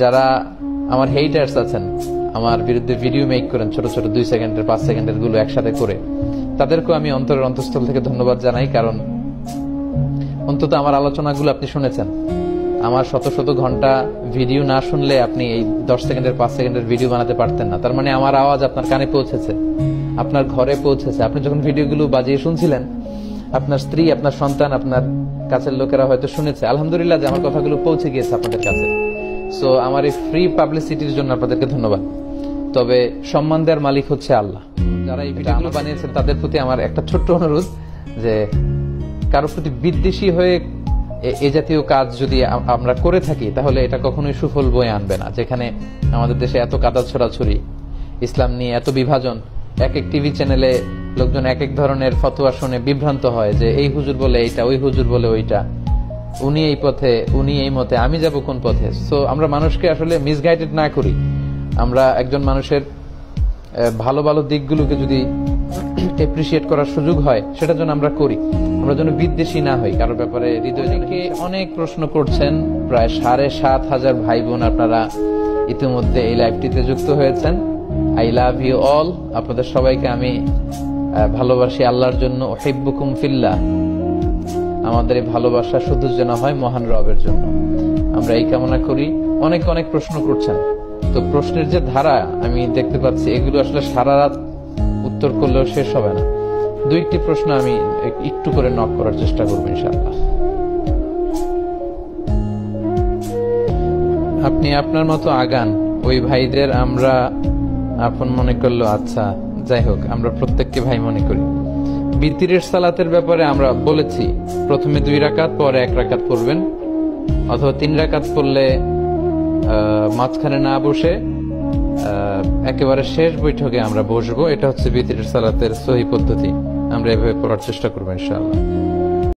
যারা আমার হেটার্স আছেন, আমার বিরুদ্ধে ভিডিও মেক করেন ছোট ছোট 2 সেকেন্ডের 5 সেকেন্ডের গুলো একসাথে করে, তাদেরকেও আমি অন্তরের অন্তঃস্থল থেকে ধন্যবাদ জানাই। কারণ অন্তত আমার আলোচনাগুলো আপনি শুনেছেন। আমার শত শত ঘন্টা ভিডিও না শুনলে আপনি এই 10 সেকেন্ডের 5 সেকেন্ডের ভিডিও বানাতে পারতেন না। তার মানে আমার আওয়াজ আপনার কানে পৌঁছেছে, আপনার ঘরে পৌঁছেছে। আপনি যখন ভিডিওগুলো বাজিয়ে শুনছিলেন, আপনার স্ত্রী, আপনার সন্তান, আপনার কাছের লোকেরা হয়তো শুনেছে। আলহামদুলিল্লাহ যে আমার কথাগুলো পৌঁছে গিয়েছে আপনাদের কাছে। সো আমার এই ফ্রি পাবলিসিটির জন্য আপনাদেরকে ধন্যবাদ। তবে সম্মান দেওয়ার মালিক হচ্ছে আল্লাহ। যারা এই ভিডিওগুলো বানিয়েছেন তাদের প্রতি আমার একটা ছোট্ট অনুরোধ, যে কারোর প্রতি বিদ্বেষী হয়ে এ জাতীয় কাজ যদি আমরা করে থাকি, তাহলে এটা কখনোই সুফল বয়ে আনবে না। যেখানে আমাদের দেশে এত কাদা ছড়াছড়ি, ইসলাম নিয়ে এত বিভাজন, এক এক টিভি চ্যানেলে লোকজন এক এক ধরনের ফতোয়া শুনে বিভ্রান্ত হয় যে এই হুজুর বলে এইটা, ওই হুজুর বলে ওইটা, উনি এই পথে, উনি এই মতে, আমি যাব কোন পথে। সো আমরা মানুষকে আসলে মিসগাইডেড না করি। আমরা একজন মানুষের ভালো ভালো দিকগুলোকে যদি এপ্রিসিয়েট করার সুযোগ হয়, সেটার জন্য আমরা করি। আমরা যেন বিদ্বেষী না হই কারোর ব্যাপারে। হৃদয়কে অনেক প্রশ্ন করছেন, প্রায় 7,500 ভাই বোন আপনারা ইতিমধ্যে এই লাইভটিতে যুক্ত হয়েছেন। I love you all. আপনাদের সবাইকে আমি ভালোবাসি আল্লাহর জন্য। উহিব্বুকুম ফিল্লাহ। আমাদের এই ভালোবাসা শুধু যেন হয় মহান রবের জন্য, আমরা এই কামনা করি। অনেক অনেক প্রশ্ন করছেন, তো প্রশ্নের যে ধারা আমি দেখতে পাচ্ছি, এগুলো আসলে সারা রাত উত্তর করলেও শেষ হবে না। 2-1টি প্রশ্ন আমি একটু করে নক করার চেষ্টা করবো ইনশাআল্লাহ। আপনি আপনার মতো আগান, ওই ভাইদের আমরা আপন মনে করলো। আচ্ছা, যাই হোক, আমরা প্রত্যেককে ভাই মনে করি। বিতিরের সালাতের ব্যাপারে আমরা বলেছি, প্রথমে 2 রাকাত, পরে 1 রাকাত পড়বেন, অথবা 3 রাকাত পড়লে মাঝখানে না বসে একেবারে শেষ বৈঠকে আমরা বসবো। এটা হচ্ছে বিতিরের সালাতের সহি পদ্ধতি। আমরা এভাবে পড়ার চেষ্টা করবো ইনশাআল্লাহ।